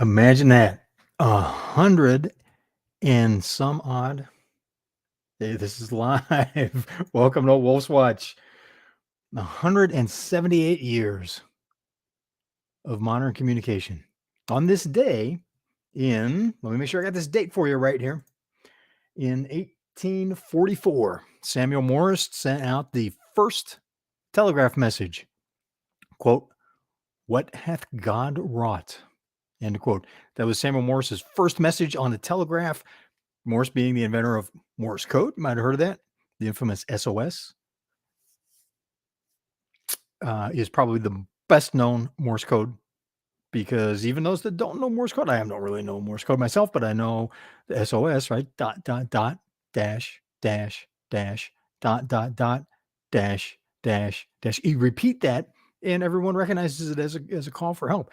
Imagine that. 100 and some odd. Hey, this is live. Welcome to Wolf's Watch. 178 years of modern communication. On this day let me make sure I got this date for you right here. In 1844, Samuel Morse sent out the first telegraph message. Quote, "What hath God wrought?" End quote. That was Samuel Morse's first message on the telegraph. Morse being the inventor of Morse code. You might have heard of that. The infamous SOS is probably the best known Morse code because even those that don't know Morse code, I don't really know Morse code myself, but I know the SOS, right? Dot, dot, dot, dash, dash, dash, dot, dot, dot, dash, dash, dash. You repeat that and everyone recognizes it as a call for help.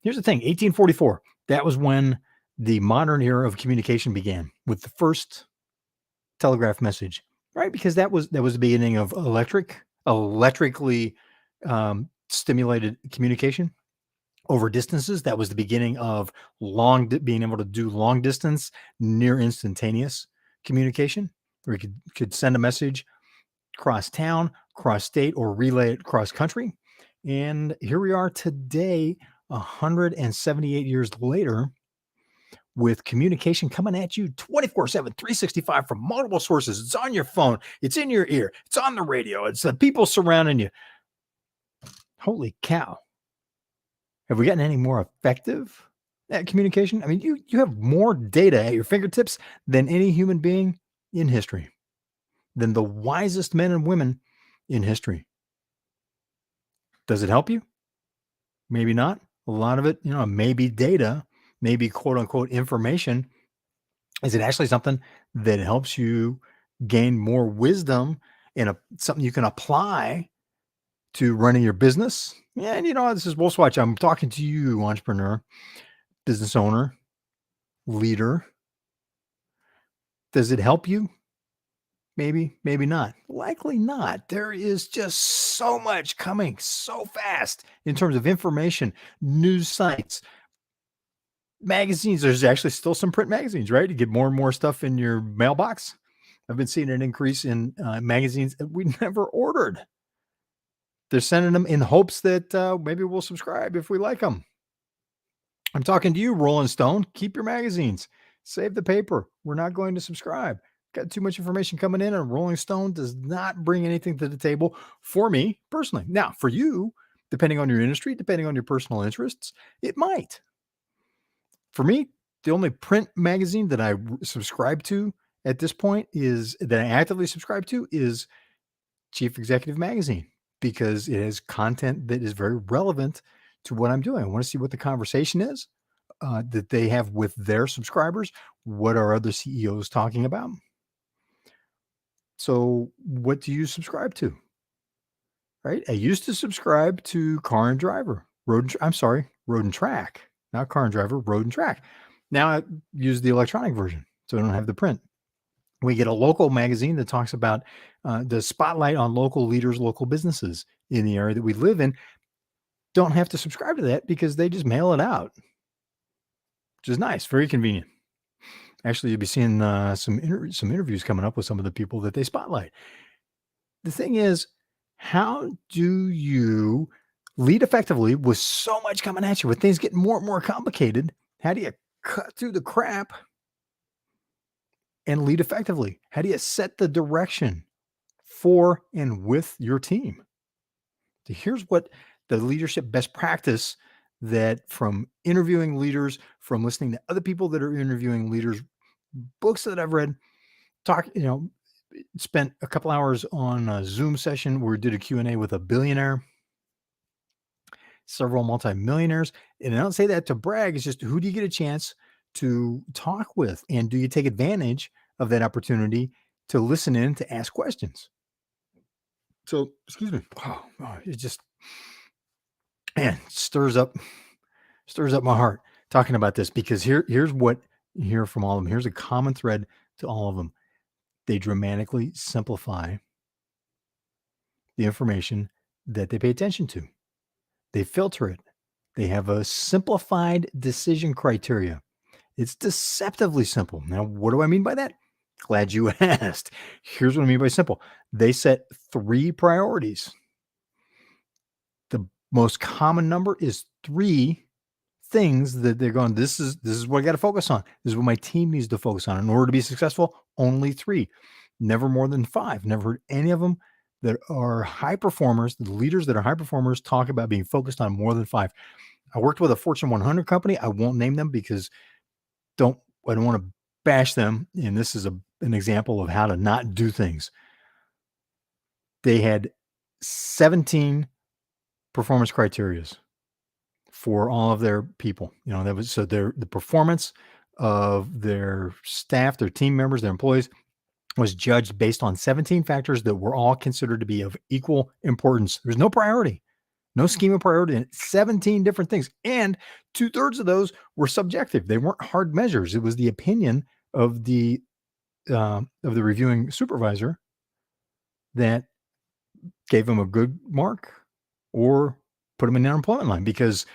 Here's the thing, 1844, that was when the modern era of communication began with the first telegraph message, right? Because that was the beginning of electrically stimulated communication over distances. That was the beginning of being able to do long distance, near instantaneous communication, where you could send a message cross town, cross state, or relay it cross country. And here we are today, 178 years later, with communication coming at you 24/7, 365 from multiple sources. It's on your phone, it's in your ear, it's on the radio, it's the people surrounding you. Holy cow. Have we gotten any more effective at communication? I mean, you have more data at your fingertips than any human being in history, than the wisest men and women in history. Does it help you? Maybe not. A lot of it, maybe data, maybe quote unquote information. Is it actually something that helps you gain more wisdom and something you can apply to running your business? Yeah, and this is Wolf's Watch. I'm talking to you, entrepreneur, business owner, leader. Does it help you? Maybe, maybe not. Likely not. There is just so much coming so fast in terms of information, news sites, magazines. There's actually still some print magazines, right? You get more and more stuff in your mailbox. I've been seeing an increase in magazines that we never ordered. They're sending them in hopes that maybe we'll subscribe if we like them. I'm talking to you, Rolling Stone. Keep your magazines. Save the paper. We're not going to subscribe. Got too much information coming in, and Rolling Stone does not bring anything to the table for me personally. Now, for you, depending on your industry, depending on your personal interests, it might. For me, the only print magazine that I subscribe to at this point that I actively subscribe to is Chief Executive Magazine, because it has content that is very relevant to what I'm doing. I want to see what the conversation is that they have with their subscribers. What are other CEOs talking about? So what do you subscribe to? Right? I used to subscribe to Car and Driver, Road and Track, not Car and Driver, Road and Track. Now I use the electronic version, so I don't have the print. We get a local magazine that talks about the spotlight on local leaders, local businesses in the area that we live in. Don't have to subscribe to that because they just mail it out, which is nice, very convenient. Actually, you'll be seeing some interviews coming up with some of the people that they spotlight. The thing is, how do you lead effectively with so much coming at you, with things getting more and more complicated? How do you cut through the crap and lead effectively? How do you set the direction for and with your team? So here's what the leadership best practice that, from interviewing leaders, from listening to other people that are interviewing leaders, books that I've read, spent a couple hours on a Zoom session where we did a Q&A with a billionaire, several multimillionaires. And I don't say that to brag. It's just, who do you get a chance to talk with? And do you take advantage of that opportunity to listen in, to ask questions? So, excuse me. Oh, it just, man, stirs up my heart talking about this, because here's what you hear from all of them. Here's a common thread to all of them. They dramatically simplify the information that they pay attention to. They filter it. They have a simplified decision criteria. It's deceptively simple. Now, what do I mean by that? Glad you asked. Here's what I mean by simple. They set 3 priorities. The most common number is 3 things that they're going, this is what I got to focus on. This is what my team needs to focus on. In order to be successful, only 3. Never more than 5. Never heard any of them that are high performers, the leaders that are high performers talk about being focused on more than 5. I worked with a Fortune 100 company. I won't name them because don't I don't want to bash them. And this is an example of how to not do things. They had 17 performance criterias for all of their people. That was so the performance of their staff, their team members, their employees was judged based on 17 factors that were all considered to be of equal importance. There's no priority, no scheme of priority, and 17 different things. And 2/3 of those were subjective. They weren't hard measures. It was the opinion of the reviewing supervisor that gave them a good mark or put them in the unemployment line, because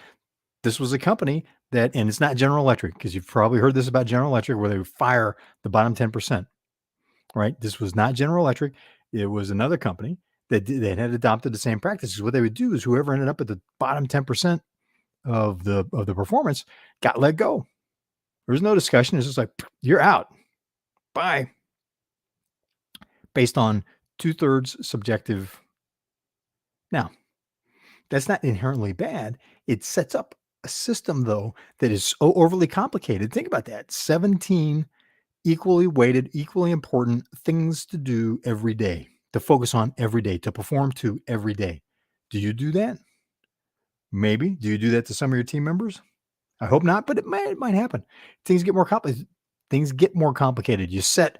this was a company that, and it's not General Electric, because you've probably heard this about General Electric where they would fire the bottom 10%, right? This was not General Electric. It was another company that had adopted the same practices. What they would do is whoever ended up at the bottom 10% of the performance got let go. There was no discussion. It's just like, you're out. Bye. Based on 2/3 subjective. Now, that's not inherently bad. It sets up a system, though, that is so overly complicated. Think about that. 17 equally weighted, equally important things to do every day, to focus on every day, to perform to every day. Do you do that? Maybe. Do you do that to some of your team members? I hope not, but it might happen. Things get more complicated. Things get more complicated. You set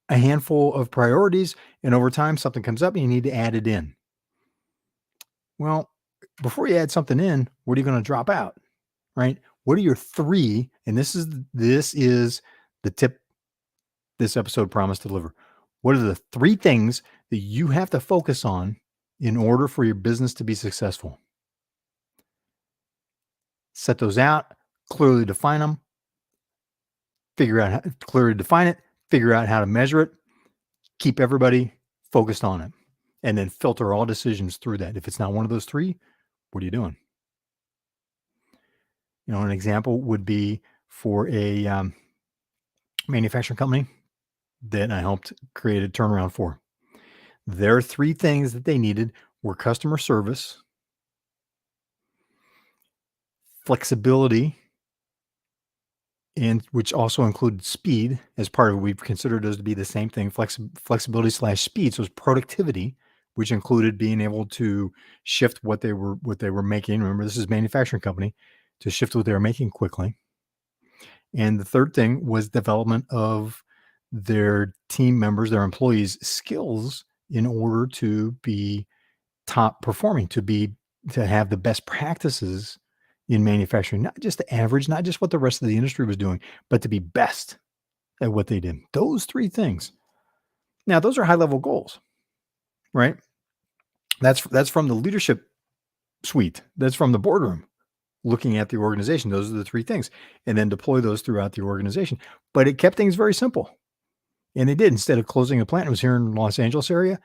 a handful of priorities, and over time, something comes up and you need to add it in. Well, before you add something in, what are you going to drop out? Right? What are your 3? And this is the tip this episode promised to deliver. What are the 3 things that you have to focus on in order for your business to be successful? Set those out, clearly define them, clearly define it, figure out how to measure it, keep everybody focused on it, and then filter all decisions through that. If it's not one of those 3, what are you doing? An example would be for a manufacturing company that I helped create a turnaround for. Their 3 things that they needed were customer service, flexibility, and which also included speed as part of it. We've considered those to be the same thing, flexibility/speed. So it's productivity, which included being able to shift what they were making. Remember, this is a manufacturing company, to shift what they were making quickly. And the third thing was development of their team members, their employees' skills in order to be top performing, to have the best practices in manufacturing, not just the average, not just what the rest of the industry was doing, but to be best at what they did. Those 3 things. Now, those are high level goals, right? That's from the leadership suite. That's from the boardroom, looking at the organization. Those are the 3 things, and then deploy those throughout the organization. But it kept things very simple. And they did. Instead of closing a plant, it was here in Los Angeles area,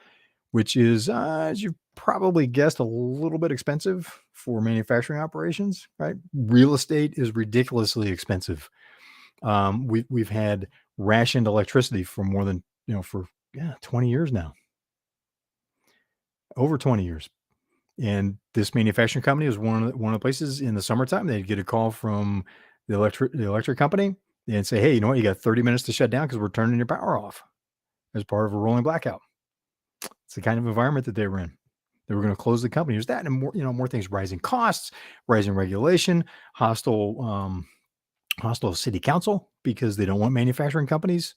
which is, as you've probably guessed, a little bit expensive for manufacturing operations, right? Real estate is ridiculously expensive. We've had rationed electricity for more than, for 20 years now, over 20 years. And this manufacturing company was one of the places in the summertime, they'd get a call from the electric company and say, "Hey, you know what? You got 30 minutes to shut down because we're turning your power off," as part of a rolling blackout. It's the kind of environment that they were in. They were going to close the company. There's that and more things: rising costs, rising regulation, hostile city council, because they don't want manufacturing companies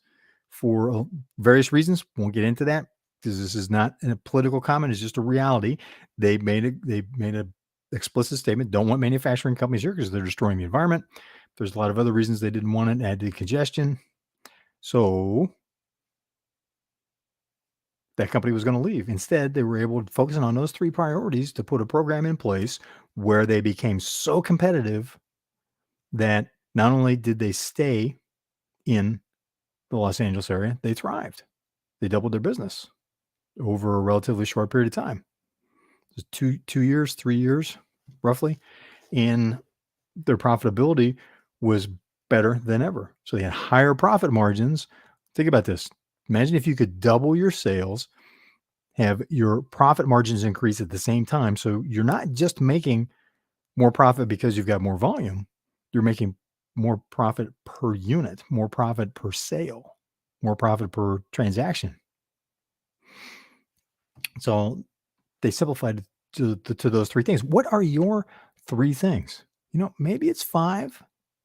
for various reasons. Won't get into that because this is not a political comment. It's just a reality. They made a explicit statement. Don't want manufacturing companies here because they're destroying the environment. There's a lot of other reasons they didn't want it. Add to congestion. So that company was going to leave. Instead, they were able to focus on those three priorities to put a program in place where they became so competitive that not only did they stay in the Los Angeles area, they thrived. They doubled their business over a relatively short period of time. It was 2 years, 3 years, roughly, and their profitability was better than ever. So they had higher profit margins. Think about this. Imagine if you could double your sales, have your profit margins increase at the same time. So you're not just making more profit because you've got more volume. You're making more profit per unit, more profit per sale, more profit per transaction. So they simplified it to those three things. What are your three things? Maybe it's five.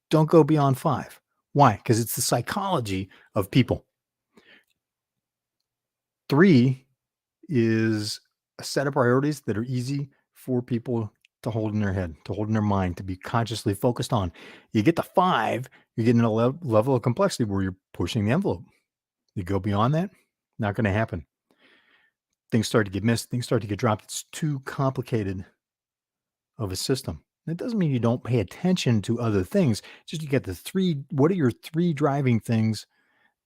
Don't go beyond five. Why? Because it's the psychology of people. Three is a set of priorities that are easy for people to hold in their head, to hold in their mind, to be consciously focused on. You get to five, you're getting a level of complexity where you're pushing the envelope. You go beyond that, not going to happen. Things start to get missed. Things start to get dropped. It's too complicated of a system. That doesn't mean you don't pay attention to other things. Just you get the three. What are your three driving things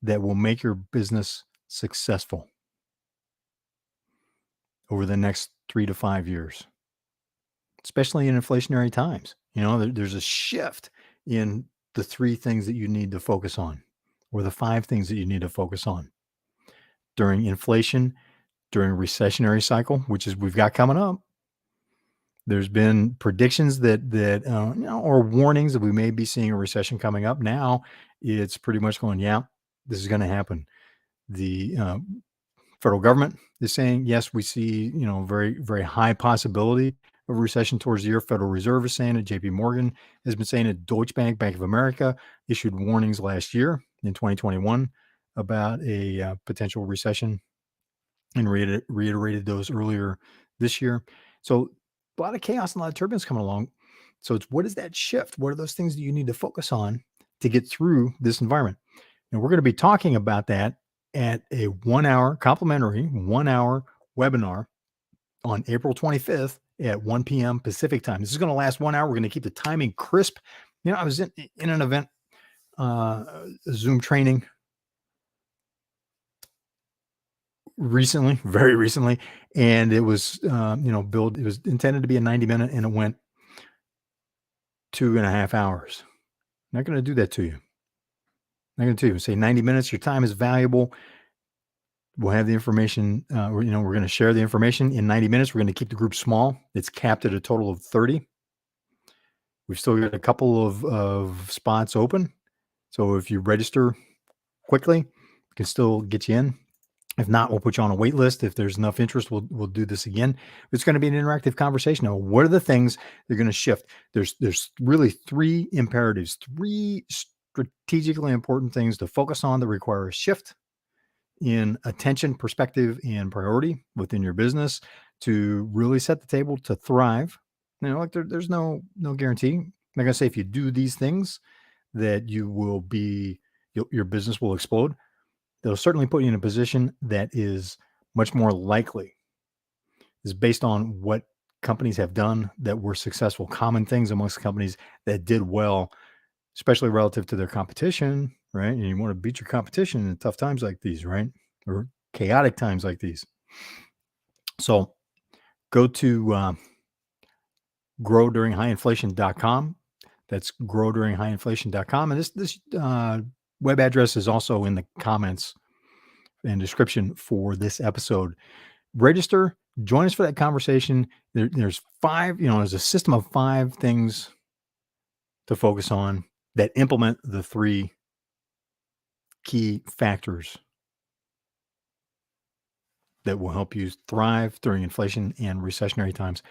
that will make your business successful over the next 3 to 5 years, especially in inflationary times? There's a shift in the three things that you need to focus on, or the five things that you need to focus on during inflation, during a recessionary cycle, which is we've got coming up. There's been predictions that or warnings that we may be seeing a recession coming up. Now it's pretty much going, yeah, this is going to happen. The federal government is saying, yes, we see, very, very high possibility of recession towards the year. Federal Reserve is saying it. JP Morgan has been saying it. Deutsche Bank, Bank of America issued warnings last year in 2021 about a potential recession and reiterated those earlier this year. So a lot of chaos and a lot of turbulence coming along. So it's, what is that shift? What are those things that you need to focus on to get through this environment? And we're going to be talking about that at a 1-hour complimentary 1-hour webinar on April 25th at 1 p.m. Pacific time. This is going to last 1 hour. We're going to keep the timing crisp. I was in an event, Zoom training recently, very recently, and it was, it was intended to be a 90-minute, and it went 2.5 hours. Not going to do that to you. Not going to do you. Say 90 minutes. Your time is valuable. We'll have the information. We're going to share the information in 90 minutes. We're going to keep the group small. It's capped at a total of 30. We've still got a couple of spots open. So if you register quickly, we can still get you in. If not, we'll put you on a wait list. If there's enough interest, we'll do this again. It's going to be an interactive conversation. Now, what are the things that are going to shift? There's really three imperatives, three strategically important things to focus on that require a shift in attention, perspective, and priority within your business to really set the table to thrive. There's no guarantee. I'm not going to say if you do these things that you will be, your business will explode. They'll certainly put you in a position that is much more likely, is based on what companies have done that were successful, common things amongst companies that did well, especially relative to their competition, right? And you want to beat your competition in tough times like these, right? Or chaotic times like these. So go to growduringhighinflation.com. That's growduringhighinflation.com. And this web address is also in the comments and description for this episode. Register, join us for that conversation. There's five, there's a system of 5 things to focus on that implement the 3 key factors that will help you thrive during inflation and recessionary times.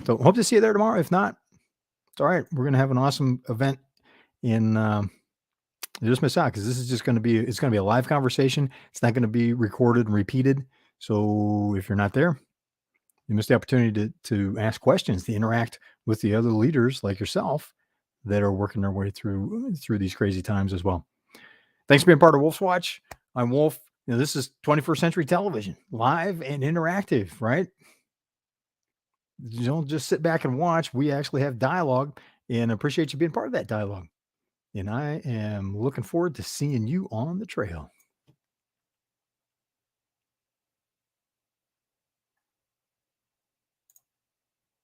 So hope to see you there tomorrow. If not, it's all right. We're going to have an awesome event in, you just miss out because this is just going to be, it's going to be a live conversation. It's not going to be recorded and repeated. So if you're not there, you miss the opportunity to ask questions, to interact with the other leaders like yourself that are working their way through these crazy times as well. Thanks for being part of Wolf's Watch. I'm Wolf. This is 21st century television, live and interactive, right? You don't just sit back and watch. We actually have dialogue and appreciate you being part of that dialogue. And I am looking forward to seeing you on the trail.